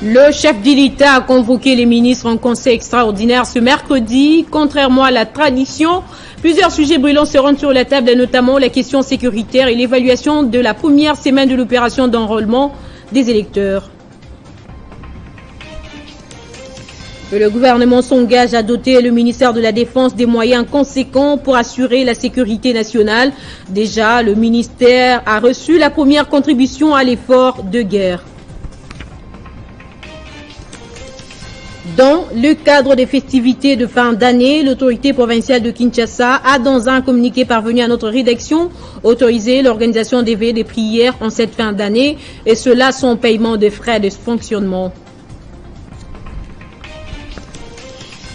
Le chef de l'État a convoqué les ministres en conseil extraordinaire ce mercredi. Contrairement à la tradition, plusieurs sujets brûlants seront sur la table, notamment la question sécuritaire et l'évaluation de la première semaine de l'opération d'enrôlement des électeurs. Le gouvernement s'engage à doter le ministère de la Défense des moyens conséquents pour assurer la sécurité nationale. Déjà, le ministère a reçu la première contribution à l'effort de guerre. Dans le cadre des festivités de fin d'année, l'autorité provinciale de Kinshasa a, dans un communiqué parvenu à notre rédaction, autorisé l'organisation des veillées de prières en cette fin d'année, et cela sans paiement des frais de fonctionnement.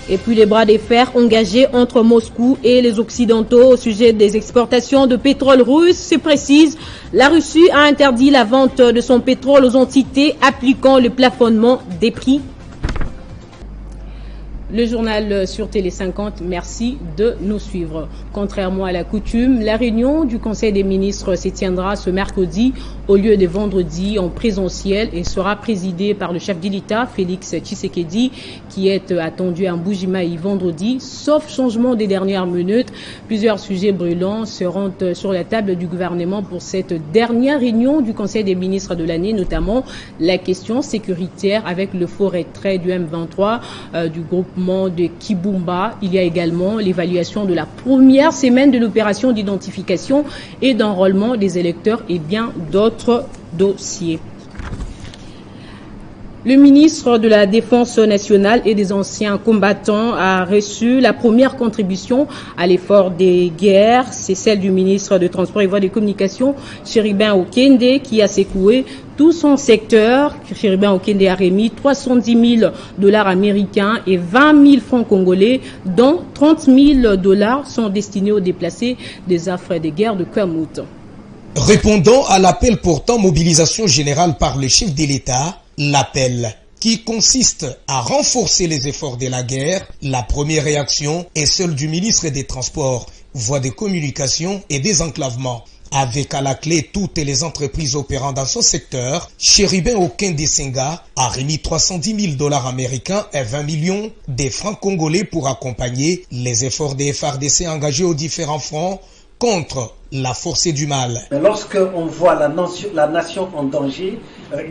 Et puis les bras de fer engagés entre Moscou et les Occidentaux au sujet des exportations de pétrole russe se précise. La Russie a interdit la vente de son pétrole aux entités appliquant le plafonnement des prix. Le journal sur Télé 50, merci de nous suivre. Contrairement à la coutume, la réunion du Conseil des ministres se tiendra ce mercredi au lieu de vendredi en présentiel et sera présidée par le chef de l'État, Félix Tshisekedi, qui est attendu à Mbujimayi vendredi, sauf changement des dernières minutes. Plusieurs sujets brûlants seront sur la table du gouvernement pour cette dernière réunion du Conseil des ministres de l'année, notamment la question sécuritaire avec le faux retrait du M23 du groupement de Kibumba. Il y a également l'évaluation de la première semaine de l'opération d'identification et d'enrôlement des électeurs et bien d'autres dossiers. Le ministre de la Défense nationale et des anciens combattants a reçu la première contribution à l'effort des guerres. C'est celle du ministre de Transport et Voies de Communication, Chéribin Okende, qui a secoué tout son secteur. Chéribin Okende a remis 310 000 $ américains et 20 000 francs congolais, dont 30 000 $ sont destinés aux déplacés des affres de guerre de Kamut. Répondant à l'appel portant mobilisation générale par le chef de l'État, l'appel qui consiste à renforcer les efforts de la guerre, la première réaction est celle du ministre des Transports, Voies de Communication et Désenclavement. Avec à la clé toutes les entreprises opérant dans son secteur, Chéribin Okende Senga a remis 310 000 $ américains et 20 millions de francs congolais pour accompagner les efforts des FARDC engagés aux différents fronts contre la force du mal. Lorsque on voit la nation en danger,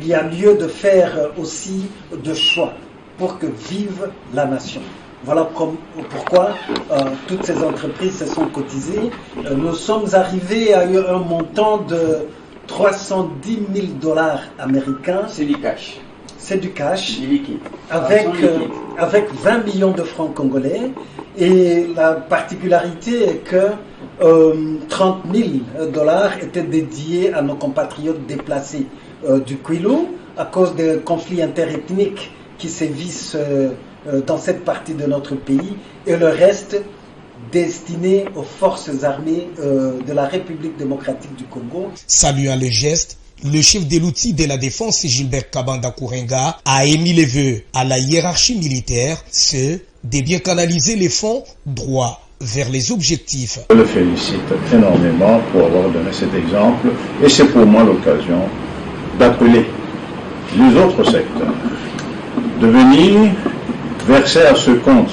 il y a lieu de faire aussi de choix pour que vive la nation. Voilà pourquoi toutes ces entreprises se sont cotisées. Nous sommes arrivés à un montant de 310 000 $ américains. C'est du cash. C'est du cash. Liquide. Avec 20 millions de francs congolais. Et la particularité est que 30 000 $ étaient dédiés à nos compatriotes déplacés du Kwilu à cause des conflits interethniques qui sévissent dans cette partie de notre pays, et le reste destiné aux forces armées de la République démocratique du Congo. Saluant le geste, le chef de l'outil de la défense, Gilbert Kabanda Kourenga, a émis les vœux à la hiérarchie militaire, ceux de bien canaliser les fonds droits vers les objectifs. Je le félicite énormément pour avoir donné cet exemple, et c'est pour moi l'occasion d'appeler les autres secteurs de venir verser à ce compte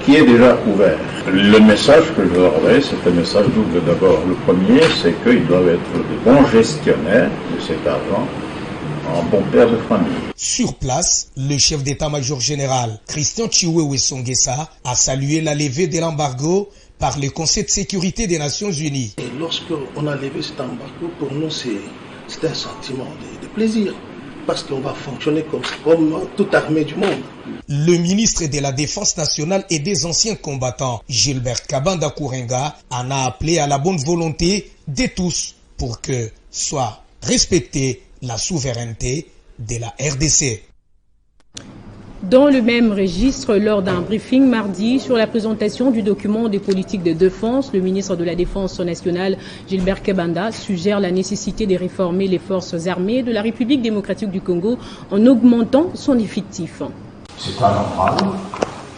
qui est déjà ouvert. Le message que je leur aurai, c'est un message double. D'abord, le premier, c'est qu'ils doivent être de bons gestionnaires de cet argent, en bons pères de famille. Sur place, le chef d'état-major général, Christian Chiwewe Songesa, a salué la levée de l'embargo par le Conseil de sécurité des Nations Unies. Et lorsqu'on a levé cet embargo, pour nous, c'est un sentiment de plaisir, parce qu'on va fonctionner comme toute armée du monde. Le ministre de la Défense nationale et des anciens combattants, Gilbert Kabanda Kourenga, en a appelé à la bonne volonté de tous pour que soit respectée la souveraineté de la RDC. Dans le même registre, lors d'un briefing mardi sur la présentation du document des politiques de défense, le ministre de la Défense nationale, Gilbert Kabanda, suggère la nécessité de réformer les forces armées de la République démocratique du Congo en augmentant son effectif. C'est pas normal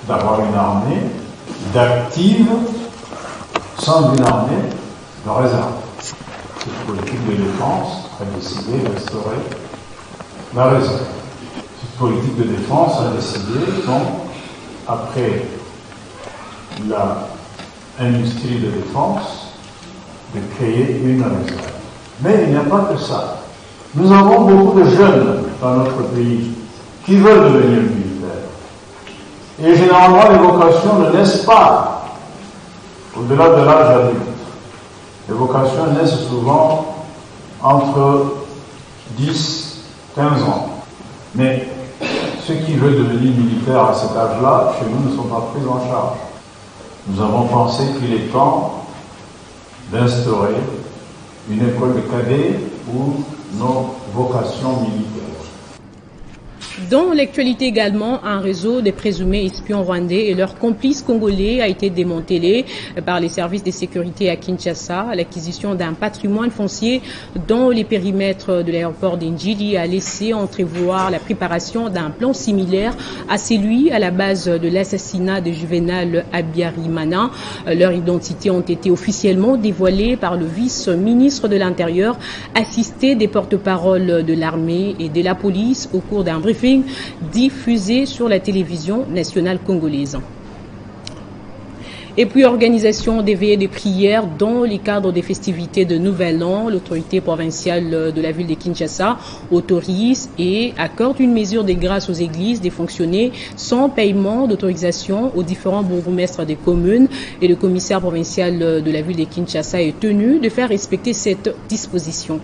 d'avoir une armée d'active sein d'une armée de réserve. Cette politique de défense a décidé d'instaurer la réserve. Cette politique de défense a décidé, donc, après l'industrie de défense, de créer une réserve. Mais il n'y a pas que ça. Nous avons beaucoup de jeunes dans notre pays qui veulent devenir militaires. Et généralement, les vocations ne naissent pas au-delà de l'âge adulte. Les vocations naissent souvent entre 10 et 15 ans. Mais ceux qui veulent devenir militaires à cet âge-là, chez nous, ne sont pas pris en charge. Nous avons pensé qu'il est temps d'instaurer une école de cadets pour nos vocations militaires. Dans l'actualité également, un réseau de présumés espions rwandais et leurs complices congolais a été démantelé par les services de sécurité à Kinshasa. L'acquisition d'un patrimoine foncier dans les périmètres de l'aéroport d'Indjili a laissé entrevoir la préparation d'un plan similaire à celui à la base de l'assassinat de Juvenal Habyarimana. Leurs identités ont été officiellement dévoilées par le vice-ministre de l'Intérieur, assisté des porte-paroles de l'armée et de la police au cours d'un briefing diffusé sur la télévision nationale congolaise. Et puis, organisation des veillées de prière dans le cadre des festivités de Nouvel An. L'autorité provinciale de la ville de Kinshasa autorise et accorde une mesure de grâce aux églises de fonctionner sans paiement d'autorisation aux différents bourgmestres des communes. Et le commissaire provincial de la ville de Kinshasa est tenu de faire respecter cette disposition.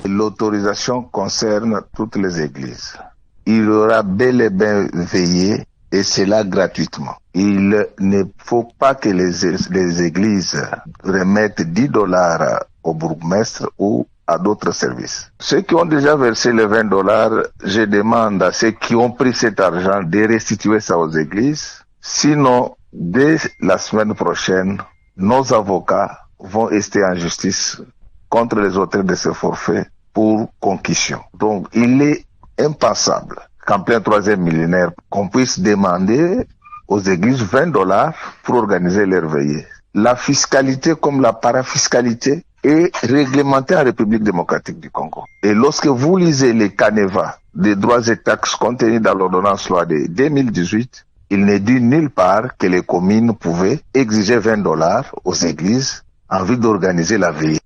L'autorisation concerne toutes les églises. Il y aura bel et bien veillé, et cela gratuitement. Il ne faut pas que les églises remettent $10 au bourgmestre ou à d'autres services. Ceux qui ont déjà versé les $20, je demande à ceux qui ont pris cet argent de restituer ça aux églises. Sinon, dès la semaine prochaine, nos avocats vont rester en justice contre les auteurs de ce forfait pour concussion. Donc, il est impensable qu'en plein 3e millénaire, qu'on puisse demander aux églises $20 pour organiser leur veillée. La fiscalité comme la parafiscalité est réglementée en République démocratique du Congo. Et lorsque vous lisez les canevas des droits et taxes contenus dans l'ordonnance loi de 2018, il n'est dit nulle part que les communes pouvaient exiger $20 aux églises en vue d'organiser la veillée.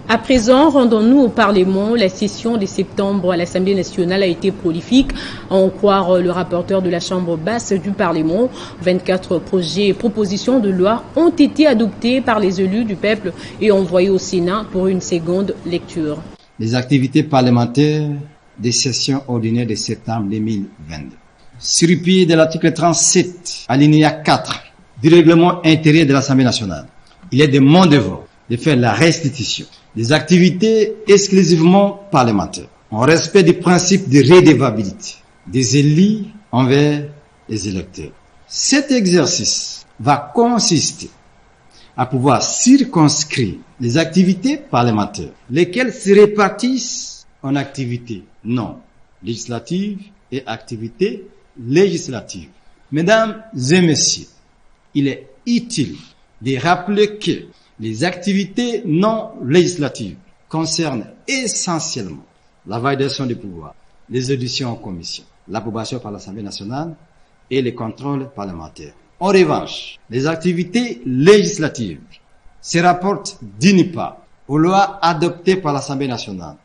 À présent, rendons-nous au Parlement. La session de septembre à l'Assemblée nationale a été prolifique, à en croire le rapporteur de la Chambre basse du Parlement. 24 projets et propositions de loi ont été adoptés par les élus du peuple et envoyés au Sénat pour une seconde lecture. Les activités parlementaires des sessions ordinaires de septembre 2022. Sur le pied de l'article 37, alinéa 4 du règlement intérieur de l'Assemblée nationale, il est de mon devoir de faire la restitution des activités exclusivement parlementaires, en respect du principe de redevabilité des élus envers les électeurs. Cet exercice va consister à pouvoir circonscrire les activités parlementaires, lesquelles se répartissent en activités non législatives et activités législatives. Mesdames et messieurs, il est utile de rappeler que les activités non législatives concernent essentiellement la validation du pouvoir, les auditions en commission, l'approbation par l'Assemblée nationale et les contrôles parlementaires. En revanche, les activités législatives se rapportent d'une part aux lois adoptées par l'Assemblée nationale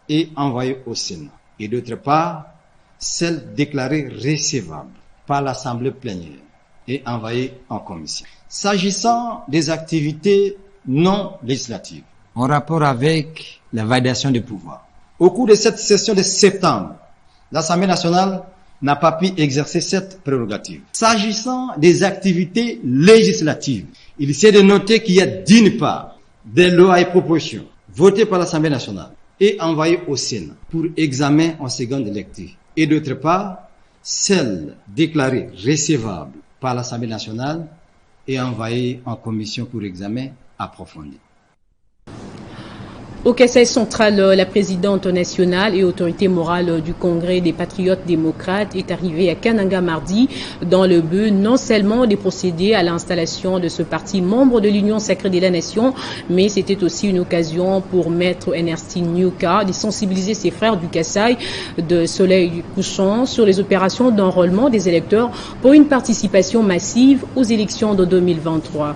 et envoyées au Sénat, et d'autre part celles déclarées recevables par l'Assemblée plénière et envoyées en commission. S'agissant des activités non législatives, en rapport avec la validation du pouvoir, au cours de cette session de septembre, l'Assemblée nationale n'a pas pu exercer cette prérogative. S'agissant des activités législatives, il s'est de noter qu'il y a d'une part des lois et propositions votées par l'Assemblée nationale et envoyées au Sénat pour examen en seconde lecture, et d'autre part celles déclarées recevables par l'Assemblée nationale et envoyées en commission pour examen approfondi. Au Kasaï central, la présidente nationale et autorité morale du Congrès des Patriotes démocrates est arrivée à Kananga mardi dans le but non seulement de procéder à l'installation de ce parti membre de l'Union sacrée de la nation, mais c'était aussi une occasion pour Maître Ernestine Nyoka de sensibiliser ses frères du Kasaï de Soleil couchant sur les opérations d'enrôlement des électeurs pour une participation massive aux élections de 2023.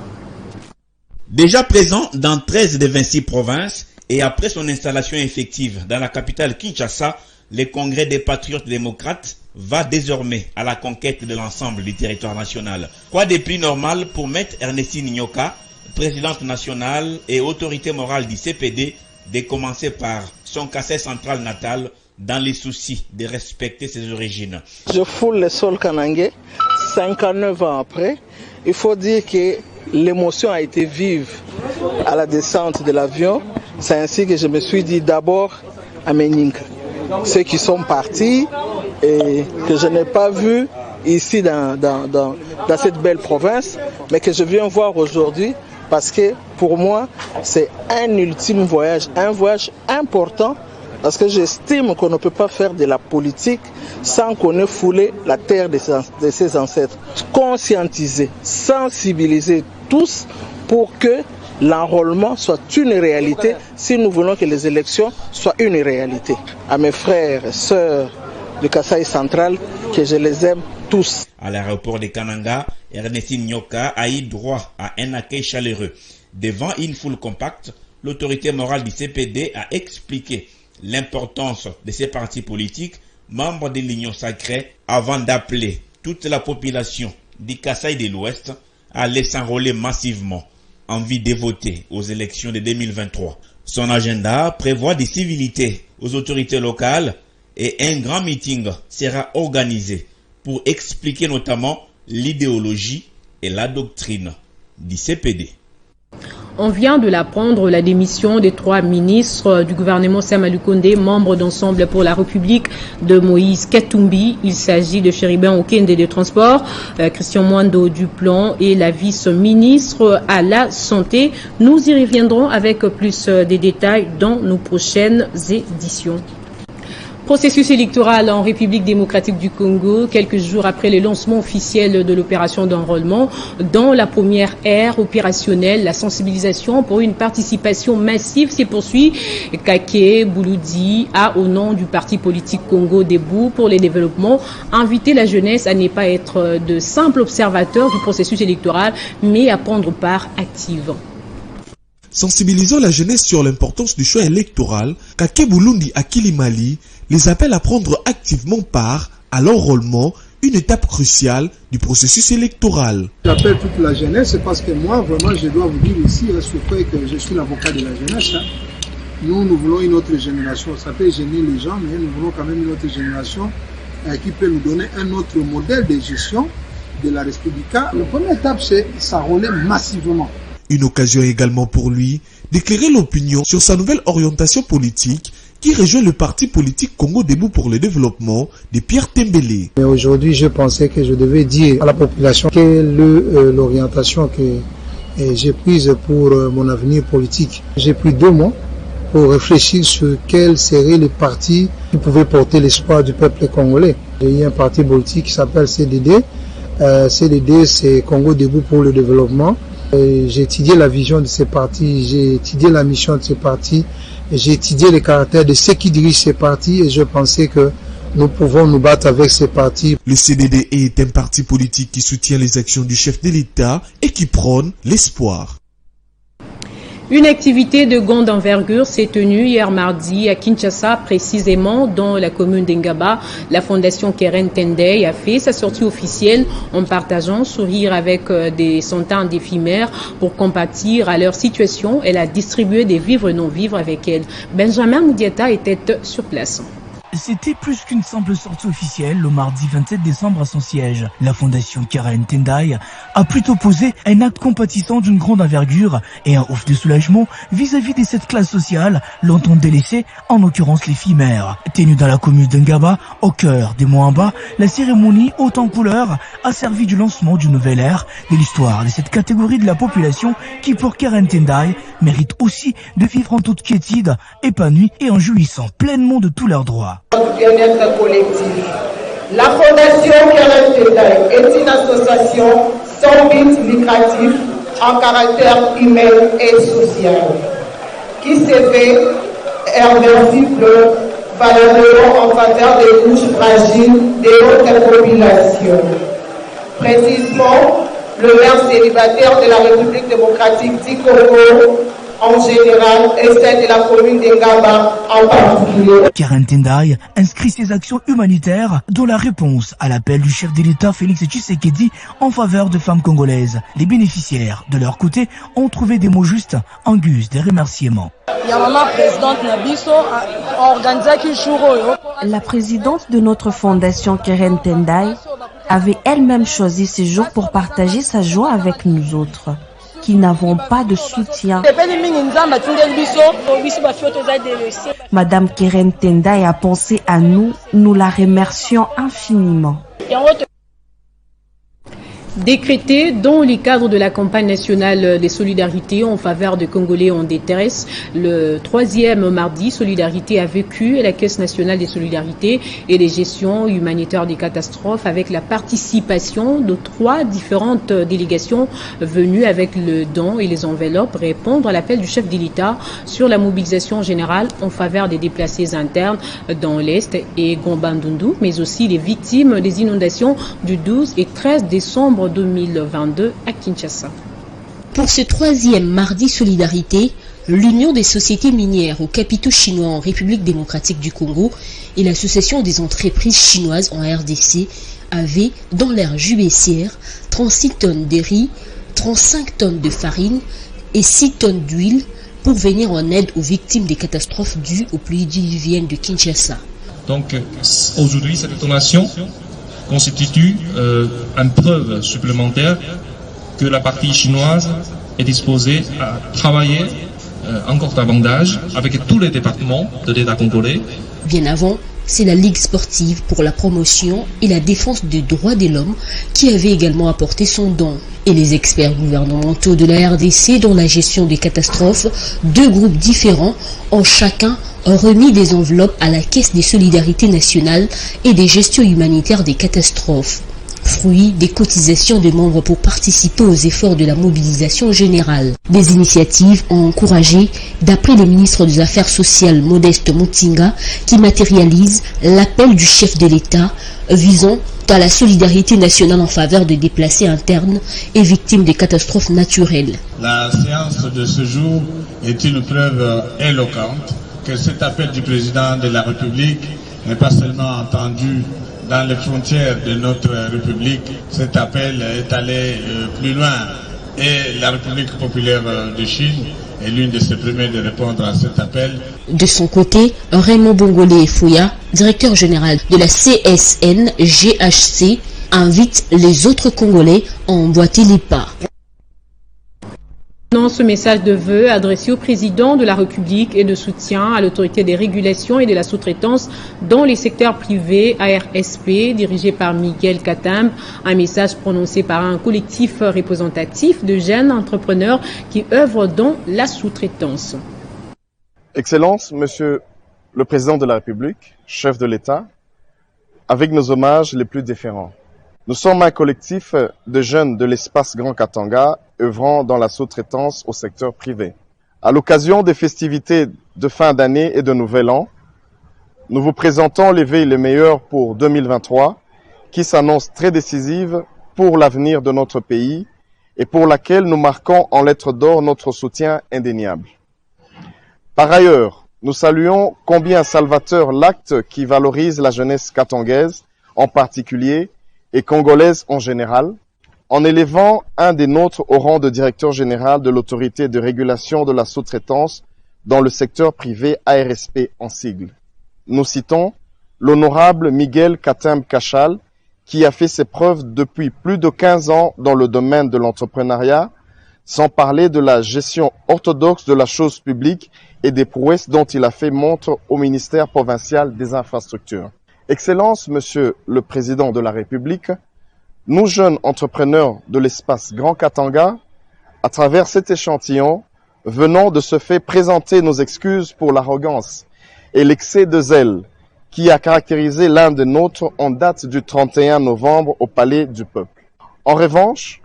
Déjà présent dans 13 des 26 provinces, et après son installation effective dans la capitale Kinshasa, le Congrès des Patriotes démocrates va désormais à la conquête de l'ensemble du territoire national. Quoi de plus normal pour Maître Ernestine Nyoka, présidente nationale et autorité morale du CPD, de commencer par son Kasaï central natal dans les soucis de respecter ses origines. Je foule le sol kanangais, 59 ans après. Il faut dire que l'émotion a été vive à la descente de l'avion. C'est ainsi que je me suis dit d'abord à Meninka. Ceux qui sont partis et que je n'ai pas vus ici dans cette belle province, mais que je viens voir aujourd'hui parce que pour moi, c'est un ultime voyage, un voyage important parce que j'estime qu'on ne peut pas faire de la politique sans qu'on ait foulé la terre de ses ancêtres. Conscientiser, sensibiliser tous pour que l'enrôlement soit une réalité si nous voulons que les élections soient une réalité. À mes frères et sœurs du Kasaï central, que je les aime tous. À l'aéroport de Kananga, Ernestine Nyoka a eu droit à un accueil chaleureux. Devant une foule compacte, l'autorité morale du CPD a expliqué l'importance de ces partis politiques, membres de l'Union sacrée, avant d'appeler toute la population du Kasaï de l'Ouest à aller s'enrôler massivement en vue de voter aux élections de 2023. Son agenda prévoit des civilités aux autorités locales et un grand meeting sera organisé pour expliquer notamment l'idéologie et la doctrine du CPD. On vient de l'apprendre, la démission des 3 ministres du gouvernement Samalou Kondé, membres d'Ensemble pour la République de Moïse Katumbi. Il s'agit de Chéribin Okende des Transports, Christian Mwando du Plan et la vice-ministre à la Santé. Nous y reviendrons avec plus de détails dans nos prochaines éditions. Processus électoral en République démocratique du Congo, quelques jours après le lancement officiel de l'opération d'enrôlement. Dans la première ère opérationnelle, la sensibilisation pour une participation massive s'est poursuivie. Kake Bouloudi a, au nom du parti politique Congo Debout pour le développement, invité la jeunesse à ne pas être de simples observateurs du processus électoral, mais à prendre part active. Sensibilisant la jeunesse sur l'importance du choix électoral, Kake Bouloudi à Kilimali les appelle à prendre activement part à l'enrôlement, une étape cruciale du processus électoral. J'appelle toute la jeunesse parce que moi, vraiment, je dois vous dire ici, surtout que je suis l'avocat de la jeunesse. Nous voulons une autre génération. Ça peut gêner les gens, mais nous voulons quand même une autre génération qui peut nous donner un autre modèle de gestion de la République. La première étape, c'est s'enrôler massivement. Une occasion également pour lui d'éclairer l'opinion sur sa nouvelle orientation politique qui rejoint le parti politique Congo Debout pour le développement de Pierre Tembele. Mais aujourd'hui, je pensais que je devais dire à la population quelle est l'orientation que j'ai prise pour mon avenir politique. J'ai pris 2 mois pour réfléchir sur quel serait le parti qui pouvait porter l'espoir du peuple congolais. Il y a un parti politique qui s'appelle CDD. CDD, c'est Congo Debout pour le développement. J'ai étudié la vision de ces partis, j'ai étudié la mission de ces partis, j'ai étudié les caractères de ceux qui dirigent ces partis et je pensais que nous pouvons nous battre avec ces partis. Le CDD est un parti politique qui soutient les actions du chef de l'État et qui prône l'espoir. Une activité de grande envergure s'est tenue hier mardi à Kinshasa, précisément dans la commune d'Engaba. La fondation Keren Tendey a fait sa sortie officielle en partageant sourire avec des centaines d'éphémères pour compatir à leur situation. Elle a distribué des vivres et non-vivres avec elle. Benjamin Moudiata était sur place. C'était plus qu'une simple sortie officielle le mardi 27 décembre à son siège. La fondation Karen Tendai a plutôt posé un acte compatissant d'une grande envergure et un ouf de soulagement vis-à-vis de cette classe sociale longtemps délaissée, en l'occurrence les filles mères. Tenue dans la commune d'Ngaba, au cœur des Moamba, la cérémonie haute en couleurs a servi du lancement d'une nouvelle ère de l'histoire de cette catégorie de la population qui, pour Karen Tendai, mérite aussi de vivre en toute quiétude, épanouie et en jouissant pleinement de tous leurs droits. Bien-être collectif. La Fondation Karen Tendai est une association sans but lucratif en caractère humain et social qui s'éveille irréversible valablement en faveur des couches fragiles de notre population. Précisément, le maire célibataire de la République démocratique du Congo en général et celle de la commune d'Ngaba en particulier. Karen Tendai inscrit ses actions humanitaires dans la réponse à l'appel du chef de l'État Félix Tshisekedi en faveur de femmes congolaises. Les bénéficiaires, de leur côté, ont trouvé des mots justes en guise de remerciements. La présidente de notre fondation Karen Tendai avait elle-même choisi ce jour pour partager sa joie avec nous autres, qui n'avons pas de soutien. Madame Karen Tendai a pensé à nous, nous la remercions infiniment. Décrété dans le cadre de la campagne nationale des solidarités en faveur des Congolais en détresse, le 3e mardi, Solidarité a vécu la Caisse nationale des solidarités et des gestions humanitaires des catastrophes avec la participation de 3 différentes délégations venues avec le don et les enveloppes répondre à l'appel du chef de l'État sur la mobilisation générale en faveur des déplacés internes dans l'Est et Gombandundu, mais aussi les victimes des inondations du 12 et 13 décembre 2022 à Kinshasa. Pour ce 3e mardi Solidarité, l'Union des sociétés minières aux capitaux chinois en République démocratique du Congo et l'Association des entreprises chinoises en RDC avaient, dans leur jubessière, 36 tonnes de riz, 35 tonnes de farine et 6 tonnes d'huile pour venir en aide aux victimes des catastrophes dues aux pluies diluviennes de Kinshasa. Donc aujourd'hui, cette donation constitue une preuve supplémentaire que la partie chinoise est disposée à travailler encore davantage avec tous les départements de l'État congolais. Bien avant, c'est la Ligue sportive pour la promotion et la défense des droits de l'homme qui avait également apporté son don. Et les experts gouvernementaux de la RDC dans la gestion des catastrophes, 2 groupes différents ont chacun remis des enveloppes à la Caisse des solidarités nationales et des gestions humanitaires des catastrophes, fruit des cotisations des membres pour participer aux efforts de la mobilisation générale. Des initiatives ont encouragé, d'après le ministre des Affaires sociales Modeste Mutinga, qui matérialise l'appel du chef de l'État visant à la solidarité nationale en faveur des déplacés internes et victimes des catastrophes naturelles. La séance de ce jour est une preuve éloquente que cet appel du président de la République n'est pas seulement entendu dans les frontières de notre République, cet appel est allé plus loin et la République populaire de Chine est l'une de ses premières de répondre à cet appel. De son côté, Raymond Bongolé Fouya, directeur général de la CSN-GHC, invite les autres Congolais à emboîter les pas. Dans ce message de vœux adressé au président de la République et de soutien à l'autorité des régulations et de la sous-traitance dans les secteurs privés ARSP, dirigé par Miguel Katambe, un message prononcé par un collectif représentatif de jeunes entrepreneurs qui œuvrent dans la sous-traitance. Excellence, Monsieur le Président de la République, chef de l'État, avec nos hommages les plus déférents. Nous sommes un collectif de jeunes de l'espace Grand Katanga œuvrant dans la sous-traitance au secteur privé. À l'occasion des festivités de fin d'année et de Nouvel An, nous vous présentons les vœux les meilleurs pour 2023 qui s'annonce très décisive pour l'avenir de notre pays et pour laquelle nous marquons en lettres d'or notre soutien indéniable. Par ailleurs, nous saluons combien salvateur l'acte qui valorise la jeunesse katangaise en particulier et congolaise en général, en élevant un des nôtres au rang de directeur général de l'autorité de régulation de la sous-traitance dans le secteur privé ARSP en sigle. Nous citons l'honorable Miguel Katem Kachal, qui a fait ses preuves depuis plus de 15 ans dans le domaine de l'entrepreneuriat, sans parler de la gestion orthodoxe de la chose publique et des prouesses dont il a fait montre au ministère provincial des infrastructures. Excellence, Monsieur le Président de la République, nous jeunes entrepreneurs de l'espace Grand Katanga, à travers cet échantillon, venons de ce fait présenter nos excuses pour l'arrogance et l'excès de zèle qui a caractérisé l'un des nôtres en date du 31 novembre au Palais du Peuple. En revanche,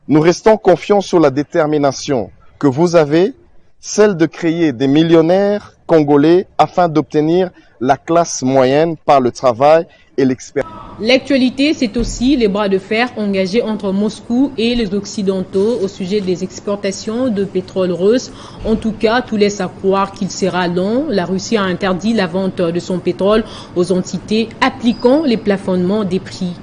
nous restons confiants sur la détermination que vous avez, celle de créer des millionnaires congolais afin d'obtenir la classe moyenne par le travail et l'expérience. L'actualité, c'est aussi les bras de fer engagés entre Moscou et les Occidentaux au sujet des exportations de pétrole russe. En tout cas, tout laisse à croire qu'il sera long. La Russie a interdit la vente de son pétrole aux entités appliquant les plafonnements des prix.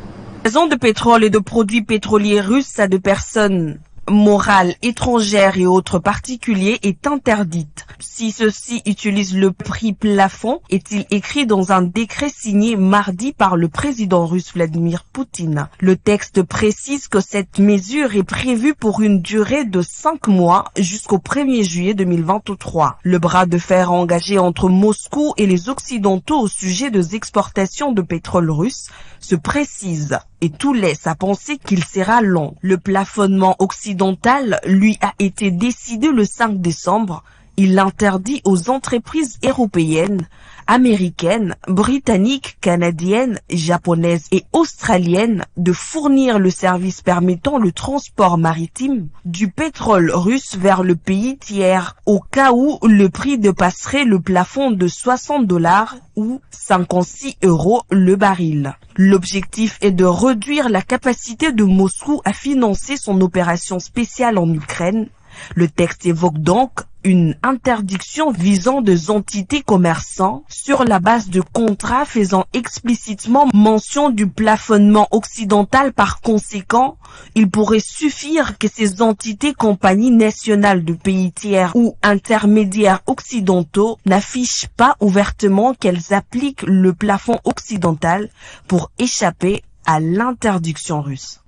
La livraison de pétrole et de produits pétroliers russes à des personnes morales étrangères et autres particuliers est interdite. Si ceux-ci utilisent le prix plafond, est-il écrit dans un décret signé mardi par le président russe Vladimir Poutine. Le texte précise que cette mesure est prévue pour une durée de 5 mois jusqu'au 1er juillet 2023. Le bras de fer engagé entre Moscou et les Occidentaux au sujet des exportations de pétrole russe se précise et tout laisse à penser qu'il sera long. Le plafonnement occidental, lui, a été décidé le 5 décembre. Il interdit aux entreprises européennes, américaines, britanniques, canadiennes, japonaises et australiennes de fournir le service permettant le transport maritime du pétrole russe vers le pays tiers au cas où le prix dépasserait le plafond de $60 ou 56 € le baril. L'objectif est de réduire la capacité de Moscou à financer son opération spéciale en Ukraine. Le texte évoque donc une interdiction visant des entités commerçants sur la base de contrats faisant explicitement mention du plafonnement occidental. Par conséquent, il pourrait suffire que ces entités, compagnies nationales de pays tiers ou intermédiaires occidentaux n'affichent pas ouvertement qu'elles appliquent le plafond occidental pour échapper à l'interdiction russe.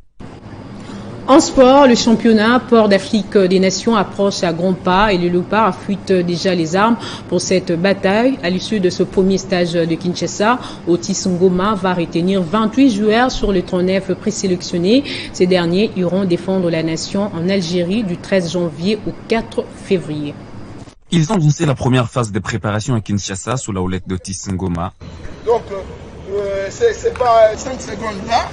En sport, le championnat Port d'Afrique des Nations approche à grands pas et le Léopard affûte déjà les armes pour cette bataille. À l'issue de ce premier stage de Kinshasa, Otis Ngoma va retenir 28 joueurs sur les 39 présélectionnés. Ces derniers iront défendre la nation en Algérie du 13 janvier au 4 février. Ils ont lancé la première phase de préparation à Kinshasa sous la houlette d'Otis Ngoma. Donc, c'est pas 5 secondes là.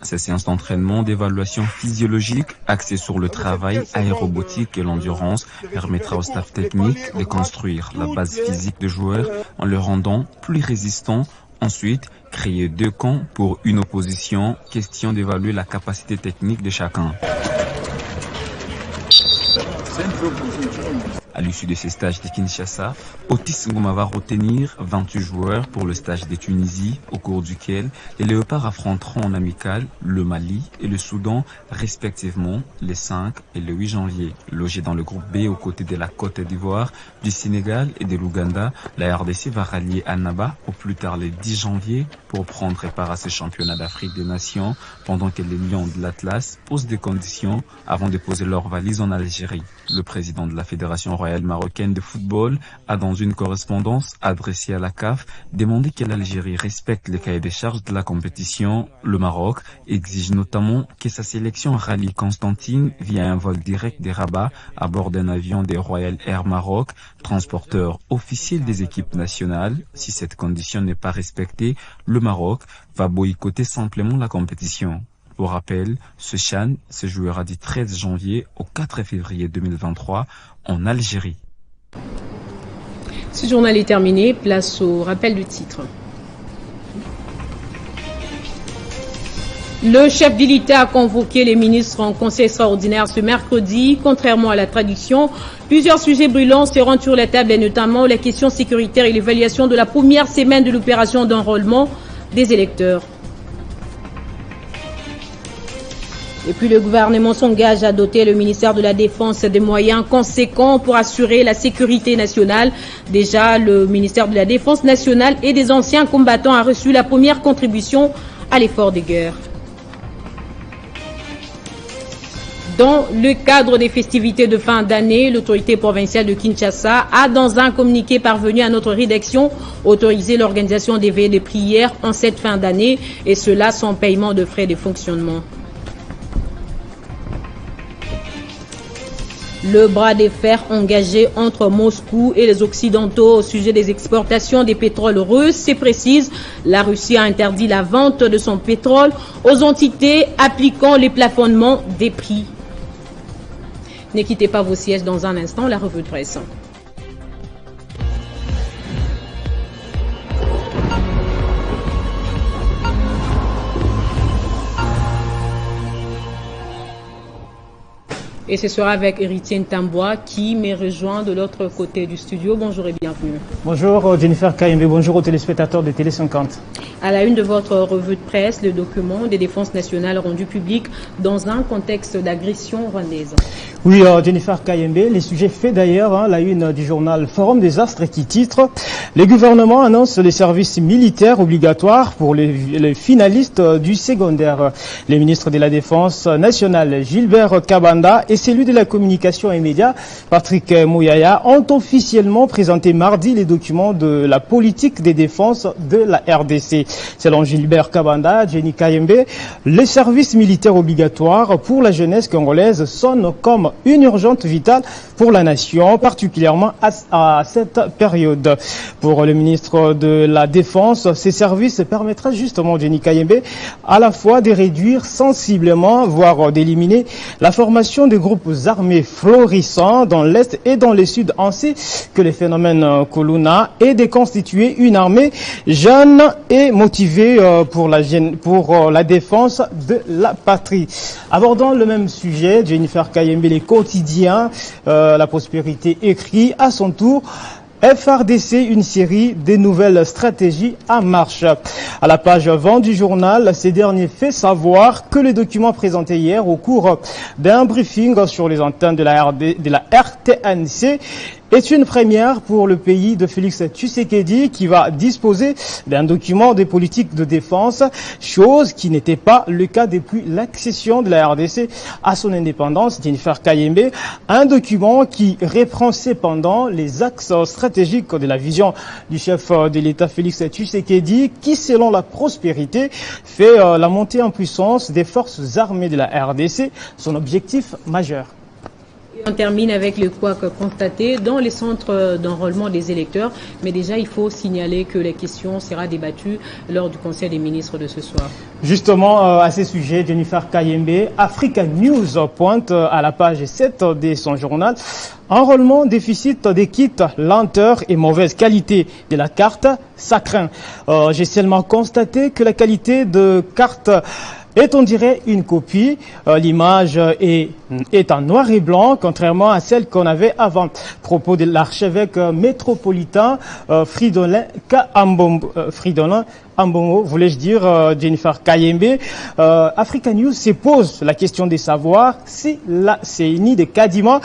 Ces séances d'entraînement, d'évaluation physiologique axées sur le travail aérobotique et l'endurance permettra au staff technique de construire la base physique des joueurs en les rendant plus résistants. Ensuite, créer 2 camps pour une opposition, question d'évaluer la capacité technique de chacun. À l'issue de ces stages de Kinshasa, Otis Ngoma va retenir 28 joueurs pour le stage de Tunisie, au cours duquel les Léopards affronteront en amical le Mali et le Soudan, respectivement les 5 et le 8 janvier. Logés dans le groupe B aux côtés de la Côte d'Ivoire, du Sénégal et de l'Ouganda, la RDC va rallier Annaba au plus tard le 10 janvier pour prendre part à ce championnat d'Afrique des Nations, pendant que les Lions de l'Atlas posent des conditions avant de poser leurs valises en Algérie. Le président de la Fédération royale marocaine de football a, dans une correspondance adressée à la CAF, demandé que l'Algérie respecte les cahiers des charges de la compétition. Le Maroc exige notamment que sa sélection rallie Constantine via un vol direct des Rabat à bord d'un avion des Royal Air Maroc, transporteur officiel des équipes nationales. Si cette condition n'est pas respectée, le Maroc va boycotter simplement la compétition. Pour rappel, ce CHAN se jouera du 13 janvier au 4 février 2023 en Algérie. Ce journal est terminé, place au rappel du titre. Le chef de l'État a convoqué les ministres en conseil extraordinaire ce mercredi. Contrairement à la tradition, plusieurs sujets brûlants seront sur la table, et notamment la question sécuritaire et l'évaluation de la première semaine de l'opération d'enrôlement des électeurs. Et puis le gouvernement s'engage à doter le ministère de la Défense des moyens conséquents pour assurer la sécurité nationale. Déjà, le ministère de la Défense nationale et des anciens combattants a reçu la première contribution à l'effort de guerre. Dans le cadre des festivités de fin d'année, l'autorité provinciale de Kinshasa a, dans un communiqué parvenu à notre rédaction, autorisé l'organisation des veillées de prière en cette fin d'année, et cela sans paiement de frais de fonctionnement. Le bras de fer engagé entre Moscou et les Occidentaux au sujet des exportations des pétroles russes, c'est précise. La Russie a interdit la vente de son pétrole aux entités appliquant les plafonnements des prix. Ne quittez pas vos sièges dans un instant, la revue de presse. Et ce sera avec Héritier Ntamboa qui me rejoint de l'autre côté du studio. Bonjour et bienvenue. Bonjour Jennifer Kayembe, bonjour aux téléspectateurs de Télé 50. À la une de votre revue de presse, le document des défenses nationales rendu public dans un contexte d'agression rwandaise. Oui, Jennifer Kayembe, les sujets faits d'ailleurs, la une du journal Forum des Astres qui titre « Les gouvernements annoncent les services militaires obligatoires pour les finalistes du secondaire ». Les ministres de la Défense nationale, Gilbert Kabanda, et celui de la communication et médias, Patrick Mouyaya, ont officiellement présenté mardi les documents de la politique des défenses de la RDC. Selon Gilbert Kabanda, Jenny Kayembe, les services militaires obligatoires pour la jeunesse congolaise sonnent comme une urgence vitale pour la nation, particulièrement à cette période. Pour le ministre de la Défense, ces services permettraient justement, Jenny Kayembe, à la fois de réduire sensiblement, voire d'éliminer la formation des groupes armés florissants dans l'Est et dans le Sud, ainsi que les phénomènes Koluna, et de constituer une armée jeune et motivée pour la défense de la patrie. Abordant le même sujet, Jennifer Kayembe, les quotidiens, la prospérité écrit à son tour FRDC, une série de nouvelles stratégies en marche. À la page 20 du journal, ces derniers fait savoir que les documents présentés hier au cours d'un briefing sur les antennes de la RTNC est une première pour le pays de Félix Tshisekedi, qui va disposer d'un document de politique de défense, chose qui n'était pas le cas depuis l'accession de la RDC à son indépendance. Jennifer Kayembe, un document qui reprend cependant les axes stratégiques de la vision du chef de l'État Félix Tshisekedi, qui selon la prospérité fait la montée en puissance des forces armées de la RDC son objectif majeur. On termine avec le couac constaté dans les centres d'enrôlement des électeurs. Mais déjà, il faut signaler que les questions seront débattues lors du Conseil des ministres de ce soir. Justement, à ce sujet, Jennifer Kayembe, Africa News pointe à la page 7 de son journal enrôlement, déficit des kits, lenteur et mauvaise qualité de la carte, ça craint. J'ai seulement constaté que la qualité de carte est, on dirait, une copie. L'image est en noir et blanc, contrairement à celle qu'on avait avant. Propos de l'archevêque métropolitain Fridolin Ambongo, voulais-je dire, Jennifer Kayembe. Africa News se pose la question de savoir si la CENI de Kadima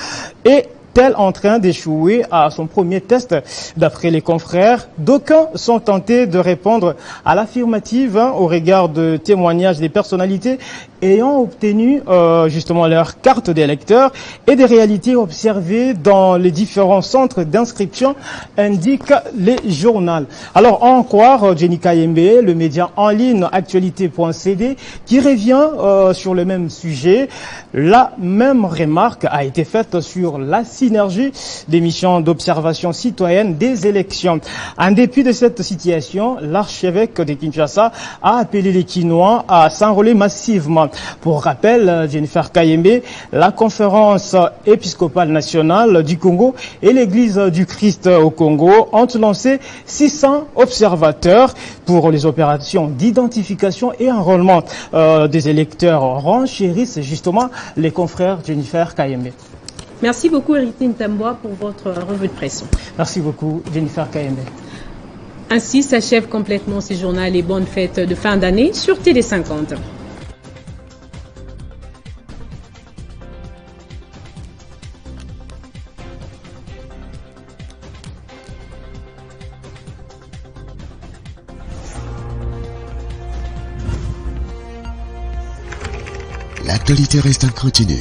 est-elle en train d'échouer à son premier test. D'après les confrères, d'aucuns sont tentés de répondre à l'affirmative au regard de témoignages des personnalités ayant obtenu justement leur carte d'électeur et des réalités observées dans les différents centres d'inscription, indique les journaux. Alors, en croire Jenny Kayembe, le média en ligne actualité.cd, qui revient sur le même sujet, la même remarque a été faite sur la synergie des missions d'observation citoyenne des élections. En dépit de cette situation, l'archevêque de Kinshasa a appelé les Kinois à s'enrôler massivement. Pour rappel, Jennifer Kayembe, la conférence épiscopale nationale du Congo et l'église du Christ au Congo ont lancé 600 observateurs pour les opérations d'identification et enrôlement des électeurs. Renchérissent justement les confrères Jennifer Kayembe. Merci beaucoup, Héritier Ntamboa, pour votre revue de presse. Merci beaucoup, Jennifer Kayembe. Ainsi s'achève complètement ce journal et bonnes fêtes de fin d'année sur Télé 50. l'actualité reste en continu.